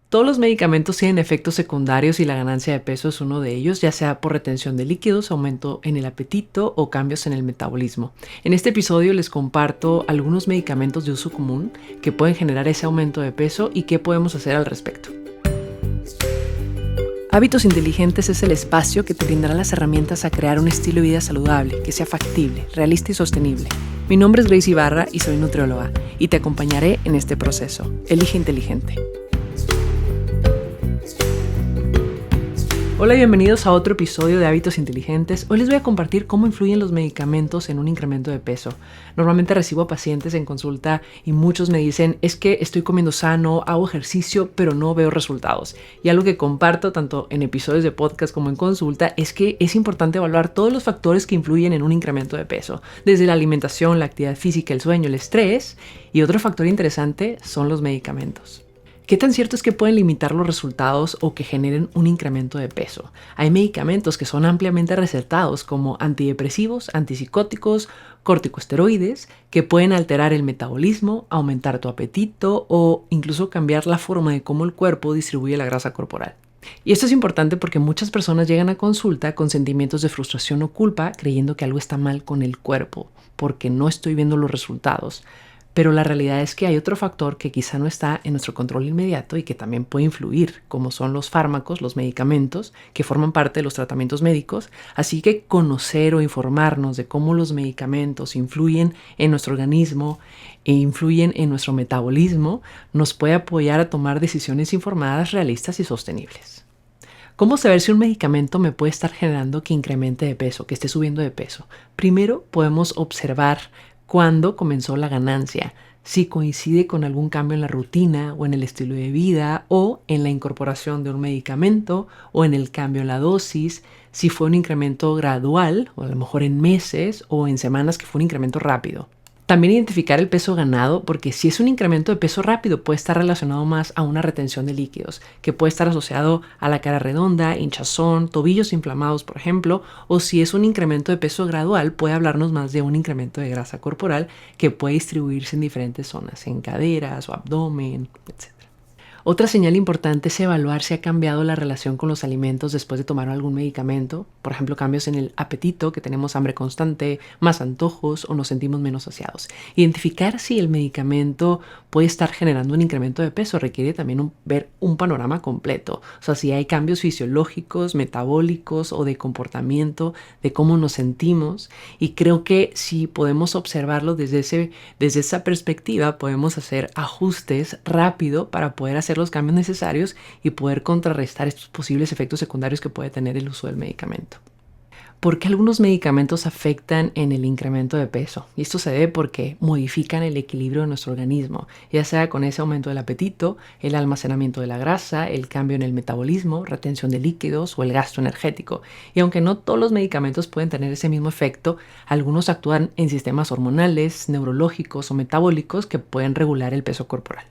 Todos los medicamentos tienen efectos secundarios y la ganancia de peso es uno de ellos, ya sea por retención de líquidos, aumento en el apetito o cambios en el metabolismo. En este episodio les comparto algunos medicamentos de uso común que pueden generar ese aumento de peso y qué podemos hacer al respecto. Hábitos Inteligentes es el espacio que te brindará las herramientas a crear un estilo de vida saludable, que sea factible, realista y sostenible. Mi nombre es Grace Ibarra y soy nutrióloga y te acompañaré en este proceso. Elige inteligente. Hola y bienvenidos a otro episodio de Hábitos Inteligentes. Hoy les voy a compartir cómo influyen los medicamentos en un incremento de peso. Normalmente recibo a pacientes en consulta y muchos me dicen, es que estoy comiendo sano, hago ejercicio, pero no veo resultados. Y algo que comparto tanto en episodios de podcast como en consulta es que es importante evaluar todos los factores que influyen en un incremento de peso, desde la alimentación, la actividad física, el sueño, el estrés, y otro factor interesante son los medicamentos. ¿Qué tan cierto es que pueden limitar los resultados o que generen un incremento de peso? Hay medicamentos que son ampliamente recetados como antidepresivos, antipsicóticos, corticosteroides, que pueden alterar el metabolismo, aumentar tu apetito o incluso cambiar la forma de cómo el cuerpo distribuye la grasa corporal. Y esto es importante porque muchas personas llegan a consulta con sentimientos de frustración o culpa creyendo que algo está mal con el cuerpo porque no estoy viendo los resultados. Pero la realidad es que hay otro factor que quizá no está en nuestro control inmediato y que también puede influir, como son los fármacos, los medicamentos, que forman parte de los tratamientos médicos. Así que conocer o informarnos de cómo los medicamentos influyen en nuestro organismo e influyen en nuestro metabolismo nos puede apoyar a tomar decisiones informadas, realistas y sostenibles. ¿Cómo saber si un medicamento me puede estar generando que incremente de peso, que esté subiendo de peso? Primero, podemos observar cuándo comenzó la ganancia, si coincide con algún cambio en la rutina o en el estilo de vida o en la incorporación de un medicamento o en el cambio en la dosis, si fue un incremento gradual o a lo mejor en meses o en semanas que fue un incremento rápido. También identificar el peso ganado, porque si es un incremento de peso rápido puede estar relacionado más a una retención de líquidos, que puede estar asociado a la cara redonda, hinchazón, tobillos inflamados, por ejemplo, o si es un incremento de peso gradual puede hablarnos más de un incremento de grasa corporal que puede distribuirse en diferentes zonas, en caderas o abdomen, etc. Otra señal importante es evaluar si ha cambiado la relación con los alimentos después de tomar algún medicamento. Por ejemplo, cambios en el apetito, que tenemos hambre constante, más antojos o nos sentimos menos saciados. Identificar si el medicamento puede estar generando un incremento de peso requiere también ver un panorama completo. O sea, si hay cambios fisiológicos, metabólicos o de comportamiento, de cómo nos sentimos. Y creo que si podemos observarlo desde esa perspectiva, podemos hacer ajustes rápido para poder hacer los cambios necesarios y poder contrarrestar estos posibles efectos secundarios que puede tener el uso del medicamento. ¿Por qué algunos medicamentos afectan en el incremento de peso? Y esto se debe porque modifican el equilibrio de nuestro organismo, ya sea con ese aumento del apetito, el almacenamiento de la grasa, el cambio en el metabolismo, retención de líquidos o el gasto energético. Y aunque no todos los medicamentos pueden tener ese mismo efecto, algunos actúan en sistemas hormonales, neurológicos o metabólicos que pueden regular el peso corporal.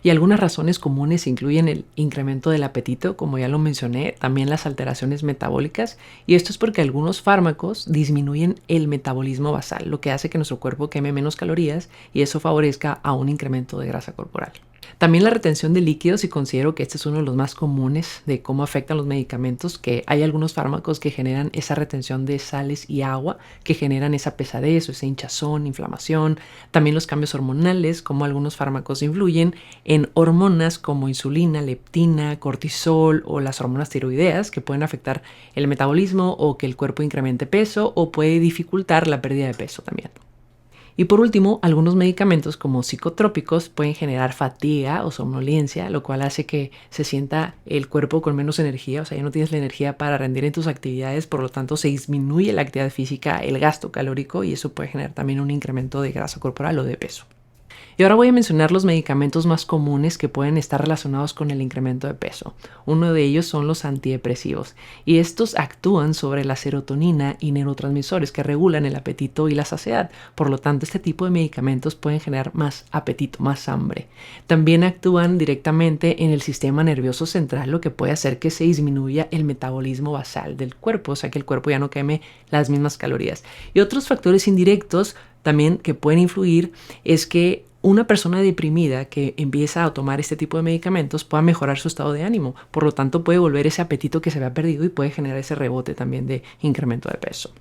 Y algunas razones comunes incluyen el incremento del apetito, como ya lo mencioné, también las alteraciones metabólicas, y esto es porque algunos fármacos disminuyen el metabolismo basal, lo que hace que nuestro cuerpo queme menos calorías y eso favorezca a un incremento de grasa corporal. También la retención de líquidos, y considero que este es uno de los más comunes de cómo afectan los medicamentos, que hay algunos fármacos que generan esa retención de sales y agua, que generan esa pesadez o esa hinchazón, inflamación. También los cambios hormonales, como algunos fármacos influyen en hormonas como insulina, leptina, cortisol o las hormonas tiroideas, que pueden afectar el metabolismo o que el cuerpo incremente peso o puede dificultar la pérdida de peso también. Y por último, algunos medicamentos como psicotrópicos pueden generar fatiga o somnolencia, lo cual hace que se sienta el cuerpo con menos energía, o sea, ya no tienes la energía para rendir en tus actividades, por lo tanto se disminuye la actividad física, el gasto calórico y eso puede generar también un incremento de grasa corporal o de peso. Y ahora voy a mencionar los medicamentos más comunes que pueden estar relacionados con el incremento de peso. Uno de ellos son los antidepresivos y estos actúan sobre la serotonina y neurotransmisores que regulan el apetito y la saciedad. Por lo tanto, este tipo de medicamentos pueden generar más apetito, más hambre. También actúan directamente en el sistema nervioso central, lo que puede hacer que se disminuya el metabolismo basal del cuerpo, o sea que el cuerpo ya no queme las mismas calorías. Y otros factores indirectos también que pueden influir es que una persona deprimida que empieza a tomar este tipo de medicamentos pueda mejorar su estado de ánimo. Por lo tanto, puede volver ese apetito que se había perdido y puede generar ese rebote también de incremento de peso.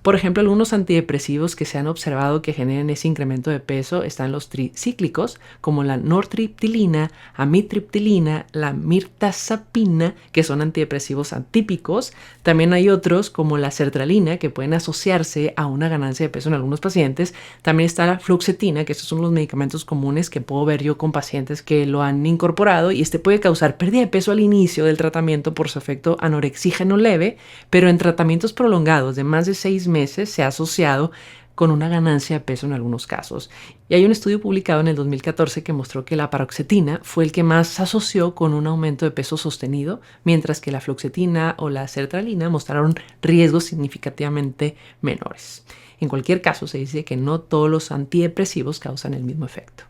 Por ejemplo, algunos antidepresivos que se han observado que generen ese incremento de peso están los tricíclicos, como la nortriptilina, amitriptilina, la mirtazapina, que son antidepresivos atípicos. También hay otros como la sertralina, que pueden asociarse a una ganancia de peso en algunos pacientes. También está la fluoxetina, que estos son los medicamentos comunes que puedo ver yo con pacientes que lo han incorporado, y este puede causar pérdida de peso al inicio del tratamiento por su efecto anorexígeno leve, pero en tratamientos prolongados de más de 6 meses se ha asociado con una ganancia de peso en algunos casos. Y hay un estudio publicado en el 2014 que mostró que la paroxetina fue el que más se asoció con un aumento de peso sostenido, mientras que la fluoxetina o la sertralina mostraron riesgos significativamente menores. En cualquier caso, se dice que no todos los antidepresivos causan el mismo efecto.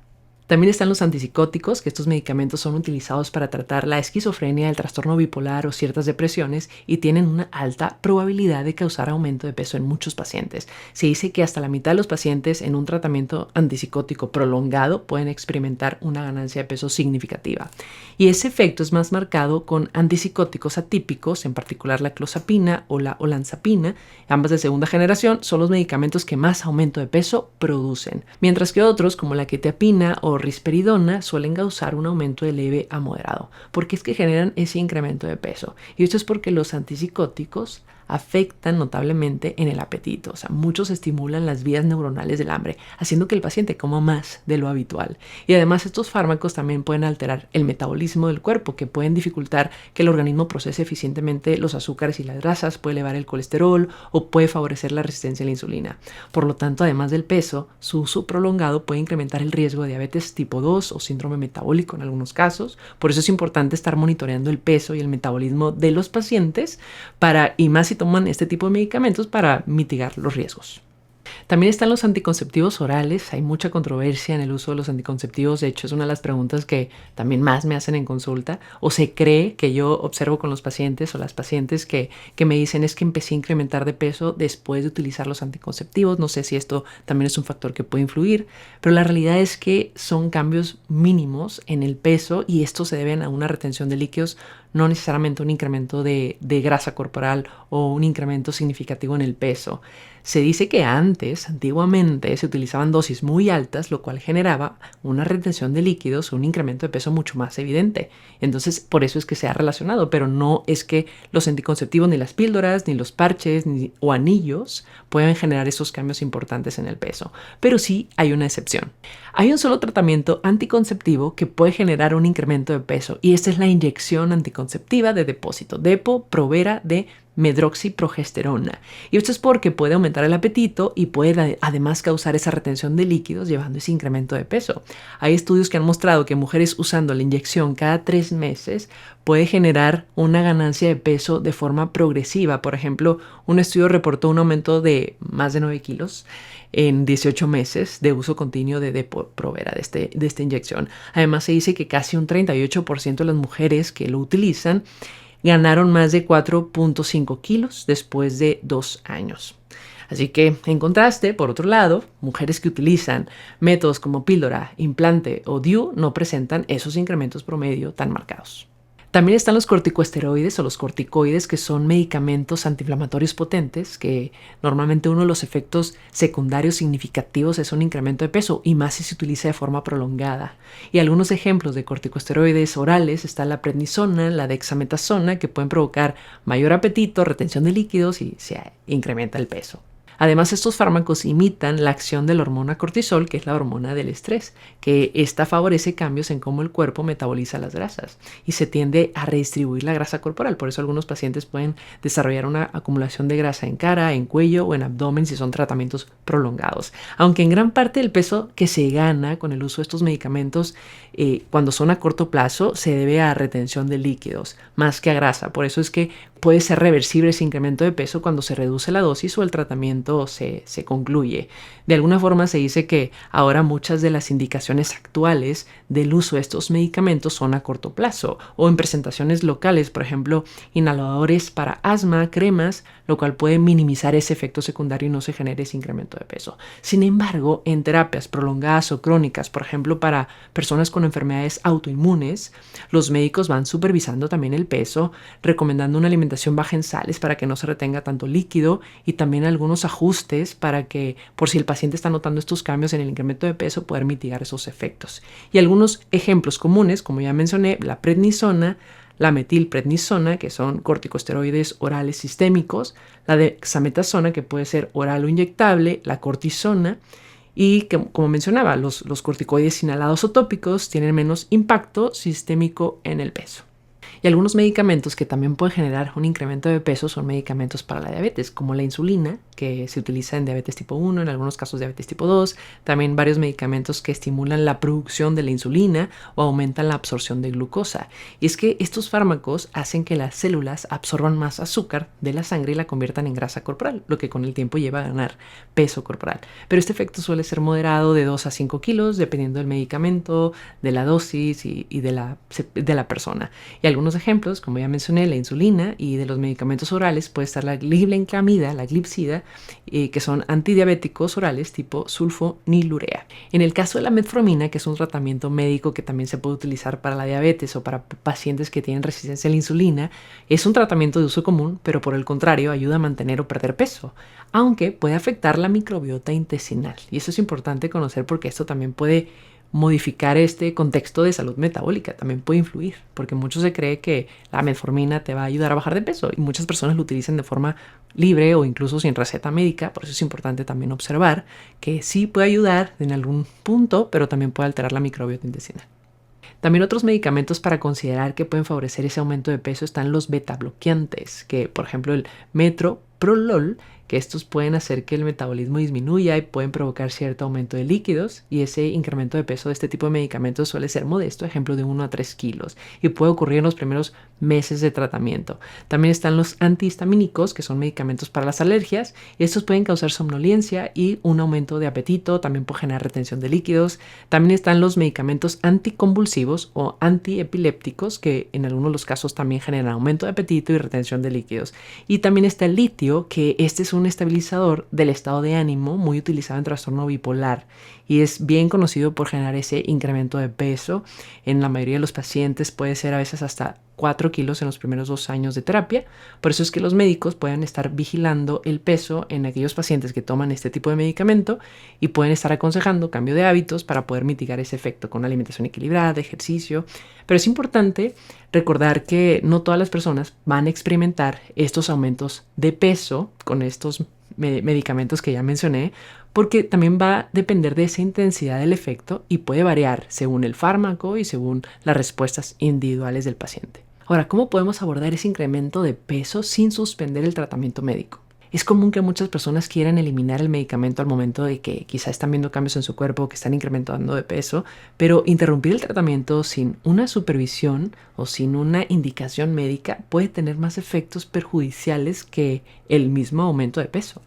También están los antipsicóticos, que estos medicamentos son utilizados para tratar la esquizofrenia, el trastorno bipolar o ciertas depresiones y tienen una alta probabilidad de causar aumento de peso en muchos pacientes. Se dice que hasta la mitad de los pacientes en un tratamiento antipsicótico prolongado pueden experimentar una ganancia de peso significativa. Y ese efecto es más marcado con antipsicóticos atípicos, en particular la clozapina o la olanzapina. Ambas de segunda generación son los medicamentos que más aumento de peso producen, mientras que otros como la quetiapina o risperidona suelen causar un aumento de leve a moderado, porque es que generan ese incremento de peso. Y esto es porque los antipsicóticos afectan notablemente en el apetito. O sea, muchos estimulan las vías neuronales del hambre, haciendo que el paciente coma más de lo habitual. Y además estos fármacos también pueden alterar el metabolismo del cuerpo, que pueden dificultar que el organismo procese eficientemente los azúcares y las grasas, puede elevar el colesterol o puede favorecer la resistencia a la insulina. Por lo tanto, además del peso, su uso prolongado puede incrementar el riesgo de diabetes tipo 2 o síndrome metabólico en algunos casos. Por eso es importante estar monitoreando el peso y el metabolismo de los pacientes y más si toman este tipo de medicamentos para mitigar los riesgos. También están los anticonceptivos orales. Hay mucha controversia en el uso de los anticonceptivos. De hecho, es una de las preguntas que también más me hacen en consulta, o se cree, que yo observo con los pacientes o las pacientes que me dicen es que empecé a incrementar de peso después de utilizar los anticonceptivos. No sé si esto también es un factor que puede influir, pero la realidad es que son cambios mínimos en el peso y estos se deben a una retención de líquidos, no necesariamente un incremento de grasa corporal o un incremento significativo en el peso. Se dice que antiguamente, se utilizaban dosis muy altas, lo cual generaba una retención de líquidos o un incremento de peso mucho más evidente. Entonces, por eso es que se ha relacionado, pero no es que los anticonceptivos, ni las píldoras, ni los parches o anillos pueden generar esos cambios importantes en el peso. Pero sí hay una excepción. Hay un solo tratamiento anticonceptivo que puede generar un incremento de peso, y esta es la inyección anticonceptiva de depósito, Depo-Provera de medroxiprogesterona. Y esto es porque puede aumentar el apetito y puede además causar esa retención de líquidos, llevando ese incremento de peso. Hay estudios que han mostrado que mujeres usando la inyección cada 3 meses puede generar una ganancia de peso de forma progresiva. Por ejemplo, un estudio reportó un aumento de más de 9 kilos en 18 meses de uso continuo de Depo-Provera, de esta inyección. Además, se dice que casi un 38% de las mujeres que lo utilizan ganaron más de 4.5 kilos después de 2 años. Así que, en contraste, por otro lado, mujeres que utilizan métodos como píldora, implante o DIU no presentan esos incrementos promedio tan marcados. También están los corticosteroides o los corticoides, que son medicamentos antiinflamatorios potentes, que normalmente uno de los efectos secundarios significativos es un incremento de peso, y más si se utiliza de forma prolongada. Y algunos ejemplos de corticosteroides orales está la prednisona, la dexametasona, que pueden provocar mayor apetito, retención de líquidos y se incrementa el peso. Además, estos fármacos imitan la acción de la hormona cortisol, que es la hormona del estrés, que esta favorece cambios en cómo el cuerpo metaboliza las grasas y se tiende a redistribuir la grasa corporal. Por eso algunos pacientes pueden desarrollar una acumulación de grasa en cara, en cuello o en abdomen si son tratamientos prolongados. Aunque en gran parte del peso que se gana con el uso de estos medicamentos cuando son a corto plazo se debe a retención de líquidos más que a grasa. Por eso es que puede ser reversible ese incremento de peso cuando se reduce la dosis o el tratamiento se concluye. De alguna forma se dice que ahora muchas de las indicaciones actuales del uso de estos medicamentos son a corto plazo o en presentaciones locales, por ejemplo, inhaladores para asma, cremas, lo cual puede minimizar ese efecto secundario y no se genere ese incremento de peso. Sin embargo, en terapias prolongadas o crónicas, por ejemplo, para personas con enfermedades autoinmunes, los médicos van supervisando también el peso, recomendando una alimentación baja en sales para que no se retenga tanto líquido y también algunos ajustes para que, por si el paciente está notando estos cambios en el incremento de peso, poder mitigar esos efectos. Y algunos ejemplos comunes, como ya mencioné, la prednisona, la metilprednisona, que son corticosteroides orales sistémicos, la dexametasona, que puede ser oral o inyectable, la cortisona, y que, como mencionaba, los corticoides inhalados o tópicos tienen menos impacto sistémico en el peso. Y algunos medicamentos que también pueden generar un incremento de peso son medicamentos para la diabetes, como la insulina, que se utiliza en diabetes tipo 1, en algunos casos diabetes tipo 2, también varios medicamentos que estimulan la producción de la insulina o aumentan la absorción de glucosa. Y es que estos fármacos hacen que las células absorban más azúcar de la sangre y la conviertan en grasa corporal, lo que con el tiempo lleva a ganar peso corporal. Pero este efecto suele ser moderado de 2 a 5 kilos, dependiendo del medicamento, de la dosis y de la persona. Y algunos ejemplos, como ya mencioné, la insulina, y de los medicamentos orales puede estar la glibenclamida, la glipsida, que son antidiabéticos orales tipo sulfonilurea. En el caso de la metformina, que es un tratamiento médico que también se puede utilizar para la diabetes o para pacientes que tienen resistencia a la insulina, es un tratamiento de uso común, pero por el contrario ayuda a mantener o perder peso, aunque puede afectar la microbiota intestinal. Y eso es importante conocer porque esto también puede modificar este contexto de salud metabólica, también puede influir, porque mucho se cree que la metformina te va a ayudar a bajar de peso y muchas personas lo utilizan de forma libre o incluso sin receta médica. Por eso es importante también observar que sí puede ayudar en algún punto, pero también puede alterar la microbiota intestinal. También otros medicamentos para considerar que pueden favorecer ese aumento de peso están los beta bloqueantes, que por ejemplo el metoprolol, que estos pueden hacer que el metabolismo disminuya y pueden provocar cierto aumento de líquidos, y ese incremento de peso de este tipo de medicamentos suele ser modesto, ejemplo de 1 a 3 kilos, y puede ocurrir en los primeros meses de tratamiento. También están los antihistamínicos, que son medicamentos para las alergias, y estos pueden causar somnolencia y un aumento de apetito, también puede generar retención de líquidos. También están los medicamentos anticonvulsivos o antiepilépticos, que en algunos de los casos también generan aumento de apetito y retención de líquidos. Y también está el litio, que este es un estabilizador del estado de ánimo muy utilizado en trastorno bipolar y es bien conocido por generar ese incremento de peso. En la mayoría de los pacientes puede ser a veces hasta 4 kilos en los primeros 2 años de terapia. Por eso es que los médicos pueden estar vigilando el peso en aquellos pacientes que toman este tipo de medicamento y pueden estar aconsejando cambio de hábitos para poder mitigar ese efecto con una alimentación equilibrada, ejercicio. Pero es importante recordar que no todas las personas van a experimentar estos aumentos de peso con estos medicamentos que ya mencioné, porque también va a depender de esa intensidad del efecto y puede variar según el fármaco y según las respuestas individuales del paciente. Ahora, ¿cómo podemos abordar ese incremento de peso sin suspender el tratamiento médico? Es común que muchas personas quieran eliminar el medicamento al momento de que quizá están viendo cambios en su cuerpo, que están incrementando de peso, pero interrumpir el tratamiento sin una supervisión o sin una indicación médica puede tener más efectos perjudiciales que el mismo aumento de peso.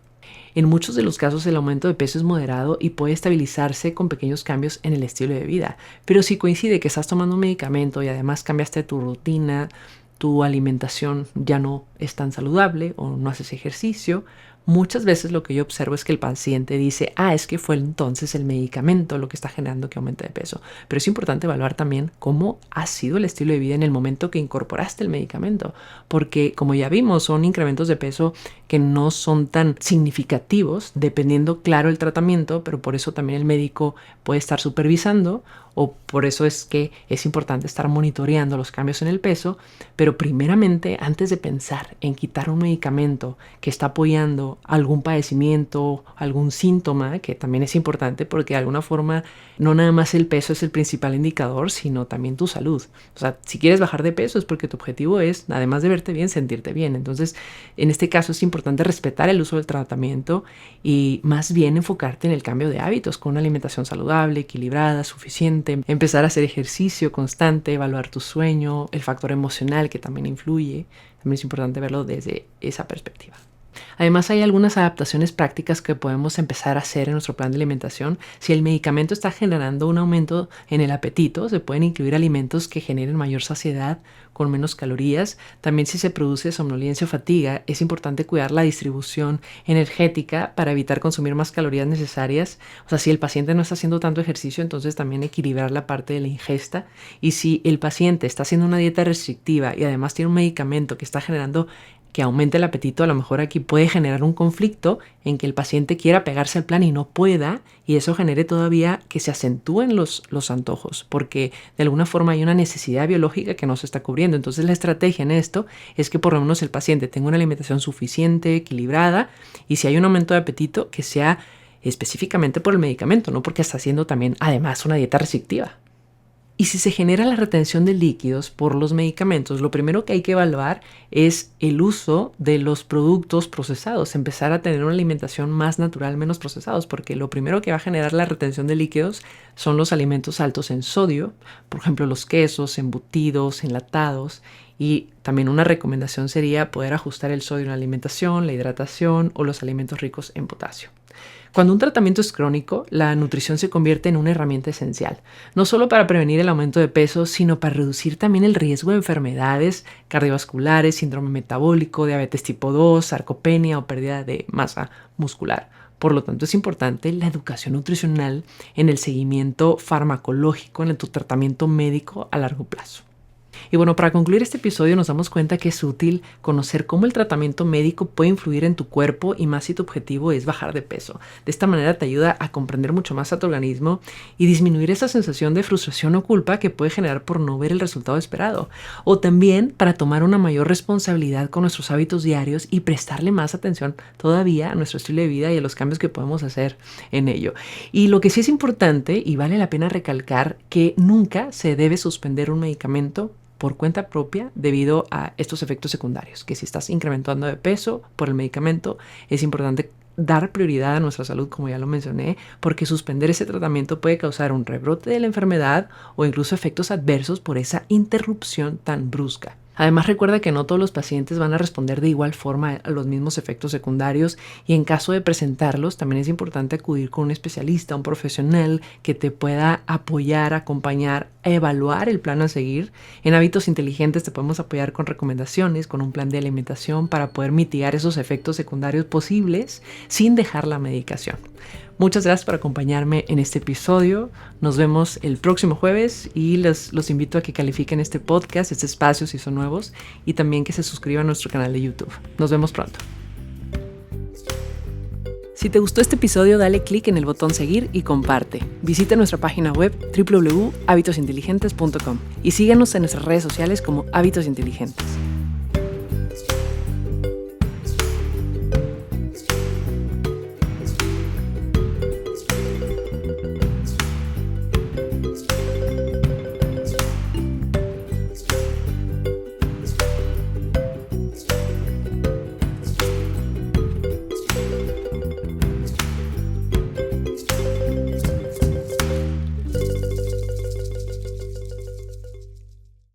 En muchos de los casos el aumento de peso es moderado y puede estabilizarse con pequeños cambios en el estilo de vida, pero si coincide que estás tomando un medicamento y además cambiaste tu rutina, tu alimentación ya no es tan saludable o no haces ejercicio, muchas veces lo que yo observo es que el paciente dice, es que fue entonces el medicamento lo que está generando que aumente de peso. Pero es importante evaluar también cómo ha sido el estilo de vida en el momento que incorporaste el medicamento, porque como ya vimos, son incrementos de peso que no son tan significativos, dependiendo, claro, el tratamiento, pero por eso también el médico puede estar supervisando, o por eso es que es importante estar monitoreando los cambios en el peso, pero primeramente, antes de pensar en quitar un medicamento que está apoyando algún padecimiento, algún síntoma, que también es importante porque de alguna forma no nada más el peso es el principal indicador, sino también tu salud. O sea, si quieres bajar de peso es porque tu objetivo es, además de verte bien, sentirte bien. Entonces, en este caso es importante importante respetar el uso del tratamiento y más bien enfocarte en el cambio de hábitos con una alimentación saludable, equilibrada, suficiente, empezar a hacer ejercicio constante, evaluar tu sueño, el factor emocional que también influye. También es importante verlo desde esa perspectiva. Además, hay algunas adaptaciones prácticas que podemos empezar a hacer en nuestro plan de alimentación. Si el medicamento está generando un aumento en el apetito, se pueden incluir alimentos que generen mayor saciedad con menos calorías. También si se produce somnolencia o fatiga, es importante cuidar la distribución energética para evitar consumir más calorías necesarias. O sea, si el paciente no está haciendo tanto ejercicio, entonces también equilibrar la parte de la ingesta. Y si el paciente está haciendo una dieta restrictiva y además tiene un medicamento que está generando que aumente el apetito, a lo mejor aquí puede generar un conflicto en que el paciente quiera pegarse al plan y no pueda, y eso genere todavía que se acentúen los antojos, porque de alguna forma hay una necesidad biológica que no se está cubriendo. Entonces la estrategia en esto es que por lo menos el paciente tenga una alimentación suficiente, equilibrada, y si hay un aumento de apetito, que sea específicamente por el medicamento, no porque está haciendo también además una dieta restrictiva. Y si se genera la retención de líquidos por los medicamentos, lo primero que hay que evaluar es el uso de los productos procesados, empezar a tener una alimentación más natural, menos procesados, porque lo primero que va a generar la retención de líquidos son los alimentos altos en sodio, por ejemplo los quesos, embutidos, enlatados, y también una recomendación sería poder ajustar el sodio en la alimentación, la hidratación o los alimentos ricos en potasio. Cuando un tratamiento es crónico, la nutrición se convierte en una herramienta esencial, no solo para prevenir el aumento de peso, sino para reducir también el riesgo de enfermedades cardiovasculares, síndrome metabólico, diabetes tipo 2, sarcopenia o pérdida de masa muscular. Por lo tanto, es importante la educación nutricional en el seguimiento farmacológico, en tu tratamiento médico a largo plazo. Y bueno, para concluir este episodio nos damos cuenta que es útil conocer cómo el tratamiento médico puede influir en tu cuerpo y más si tu objetivo es bajar de peso. De esta manera te ayuda a comprender mucho más a tu organismo y disminuir esa sensación de frustración o culpa que puede generar por no ver el resultado esperado. O también para tomar una mayor responsabilidad con nuestros hábitos diarios y prestarle más atención todavía a nuestro estilo de vida y a los cambios que podemos hacer en ello. Y lo que sí es importante y vale la pena recalcar que nunca se debe suspender un medicamento por cuenta propia debido a estos efectos secundarios, que si estás incrementando de peso por el medicamento, es importante dar prioridad a nuestra salud, como ya lo mencioné, porque suspender ese tratamiento puede causar un rebrote de la enfermedad o incluso efectos adversos por esa interrupción tan brusca. Además, recuerda que no todos los pacientes van a responder de igual forma a los mismos efectos secundarios y en caso de presentarlos, también es importante acudir con un especialista, un profesional que te pueda apoyar, acompañar, evaluar el plan a seguir. En Hábitos Inteligentes te podemos apoyar con recomendaciones, con un plan de alimentación para poder mitigar esos efectos secundarios posibles sin dejar la medicación. Muchas gracias por acompañarme en este episodio. Nos vemos el próximo jueves y los invito a que califiquen este podcast, este espacio si son nuevos, y también que se suscriban a nuestro canal de YouTube. Nos vemos pronto. Si te gustó este episodio, dale clic en el botón seguir y comparte. Visita nuestra página web www.habitosinteligentes.com y síguenos en nuestras redes sociales como Hábitos Inteligentes.